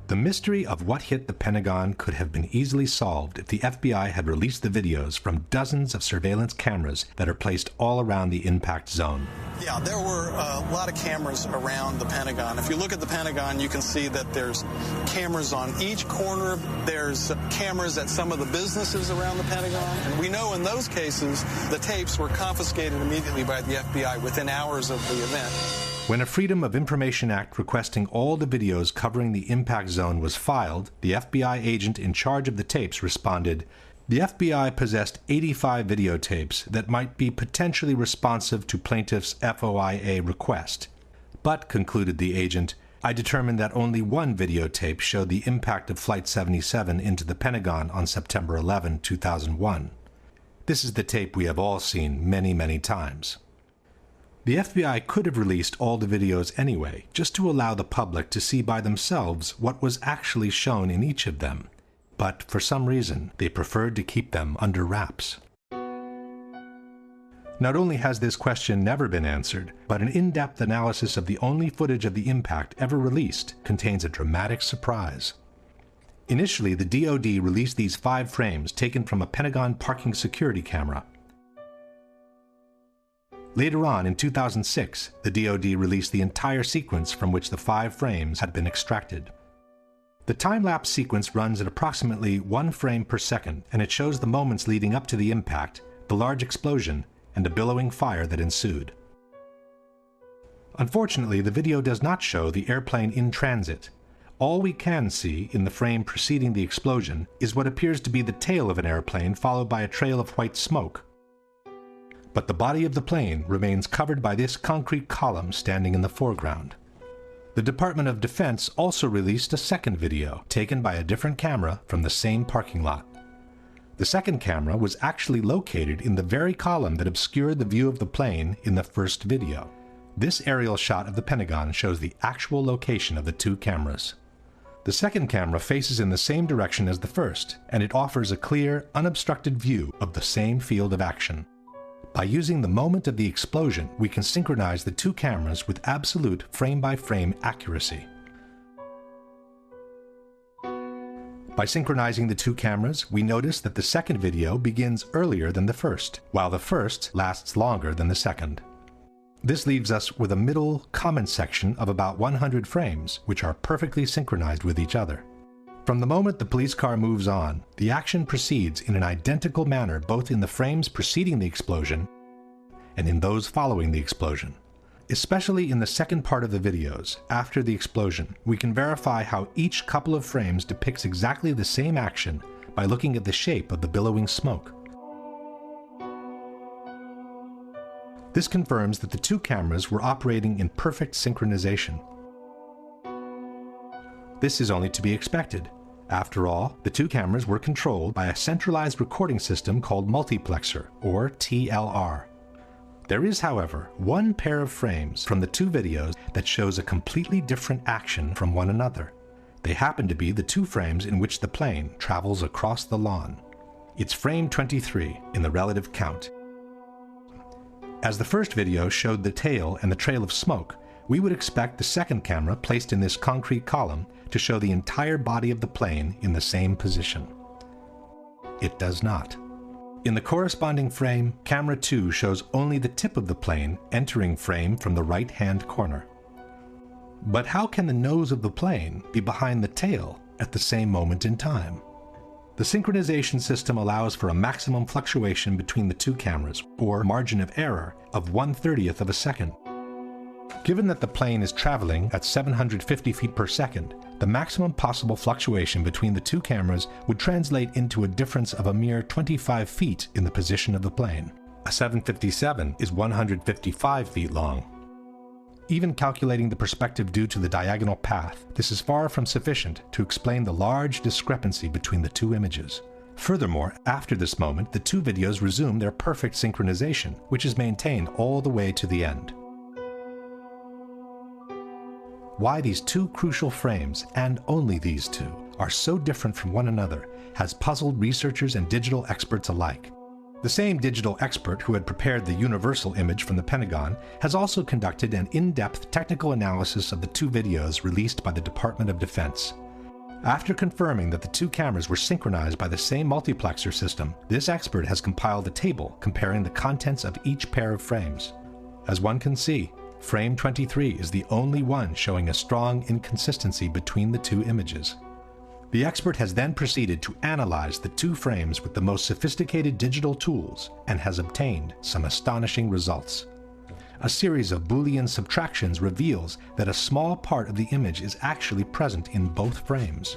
The mystery of what hit the Pentagon could have been easily solved if the FBI had released the videos from dozens of surveillance cameras that are placed all around the impact zone. Yeah, there were a lot of cameras around the Pentagon. If you look at the Pentagon, you can see that there's cameras on each corner. There's cameras at some of the businesses around the Pentagon. And we know in those cases, the tapes were confiscated immediately by the FBI within hours of the event. When a Freedom of Information Act requesting all the videos covering the impact zone was filed, the FBI agent in charge of the tapes responded, "The FBI possessed 85 videotapes that might be potentially responsive to plaintiff's FOIA request. But," concluded the agent, "I determined that only one videotape showed the impact of Flight 77 into the Pentagon on September 11, 2001. This is the tape we have all seen many, many times." The FBI could have released all the videos anyway, just to allow the public to see by themselves what was actually shown in each of them. But for some reason, they preferred to keep them under wraps. Not only has this question never been answered, but an in-depth analysis of the only footage of the impact ever released contains a dramatic surprise. Initially, the DoD released these 5 frames taken from a Pentagon parking security camera. Later on, in 2006, the DoD released the entire sequence from which the 5 frames had been extracted. The time-lapse sequence runs at approximately 1 frame per second, and it shows the moments leading up to the impact, the large explosion, and a billowing fire that ensued. Unfortunately, the video does not show the airplane in transit. All we can see in the frame preceding the explosion is what appears to be the tail of an airplane followed by a trail of white smoke. But the body of the plane remains covered by this concrete column standing in the foreground. The Department of Defense also released a second video, taken by a different camera from the same parking lot. The second camera was actually located in the very column that obscured the view of the plane in the first video. This aerial shot of the Pentagon shows the actual location of the 2 cameras. The second camera faces in the same direction as the first, and it offers a clear, unobstructed view of the same field of action. By using the moment of the explosion, we can synchronize the 2 cameras with absolute frame-by-frame accuracy. By synchronizing the 2 cameras, we notice that the second video begins earlier than the first, while the first lasts longer than the second. This leaves us with a middle comment section of about 100 frames, which are perfectly synchronized with each other. From the moment the police car moves on, the action proceeds in an identical manner both in the frames preceding the explosion and in those following the explosion. Especially in the second part of the videos, after the explosion, we can verify how each couple of frames depicts exactly the same action by looking at the shape of the billowing smoke. This confirms that the 2 cameras were operating in perfect synchronization. This is only to be expected. After all, the 2 cameras were controlled by a centralized recording system called multiplexer, or TLR. There is, however, one pair of frames from the 2 videos that shows a completely different action from one another. They happen to be the 2 frames in which the plane travels across the lawn. It's frame 23 in the relative count. As the first video showed the tail and the trail of smoke, we would expect the second camera placed in this concrete column to show the entire body of the plane in the same position. It does not. In the corresponding frame, camera 2 shows only the tip of the plane entering frame from the right-hand corner. But how can the nose of the plane be behind the tail at the same moment in time? The synchronization system allows for a maximum fluctuation between the 2 cameras, or margin of error, of 1/30th of a second. Given that the plane is traveling at 750 feet per second, the maximum possible fluctuation between the 2 cameras would translate into a difference of a mere 25 feet in the position of the plane. A 757 is 155 feet long. Even calculating the perspective due to the diagonal path, this is far from sufficient to explain the large discrepancy between the 2 images. Furthermore, after this moment, the 2 videos resume their perfect synchronization, which is maintained all the way to the end. Why these 2 crucial frames, and only these 2, are so different from one another has puzzled researchers and digital experts alike. The same digital expert who had prepared the universal image from the Pentagon has also conducted an in-depth technical analysis of the 2 videos released by the Department of Defense. After confirming that the two cameras were synchronized by the same multiplexer system, this expert has compiled a table comparing the contents of each pair of frames. As one can see, frame 23 is the only one showing a strong inconsistency between the two images. The expert has then proceeded to analyze the two frames with the most sophisticated digital tools and has obtained some astonishing results. A series of Boolean subtractions reveals that a small part of the image is actually present in both frames.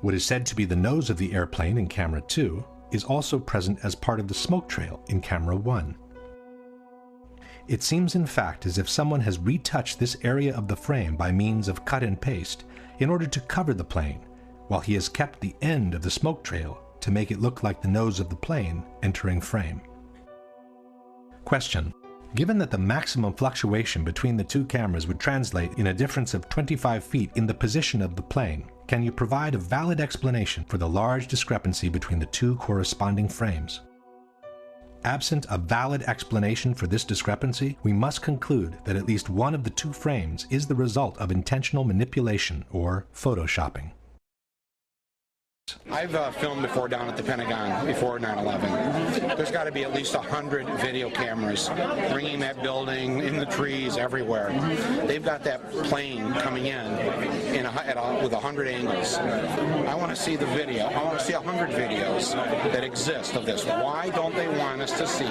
What is said to be the nose of the airplane in camera 2 is also present as part of the smoke trail in camera 1. It seems in fact as if someone has retouched this area of the frame by means of cut and paste in order to cover the plane, while he has kept the end of the smoke trail to make it look like the nose of the plane entering frame. Question: given that the maximum fluctuation between the two cameras would translate in a difference of 25 feet in the position of the plane, can you provide a valid explanation for the large discrepancy between the two corresponding frames? Absent a valid explanation for this discrepancy, we must conclude that at least one of the two frames is the result of intentional manipulation or photoshopping. I've filmed before down at the Pentagon before 9/11. There's got to be at least 100 video cameras ringing that building, in the trees, everywhere. They've got that plane coming in with 100 angles. I want to see the video. I want to see 100 videos that exist of this. Why don't they want us to see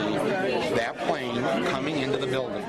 that plane coming into the building?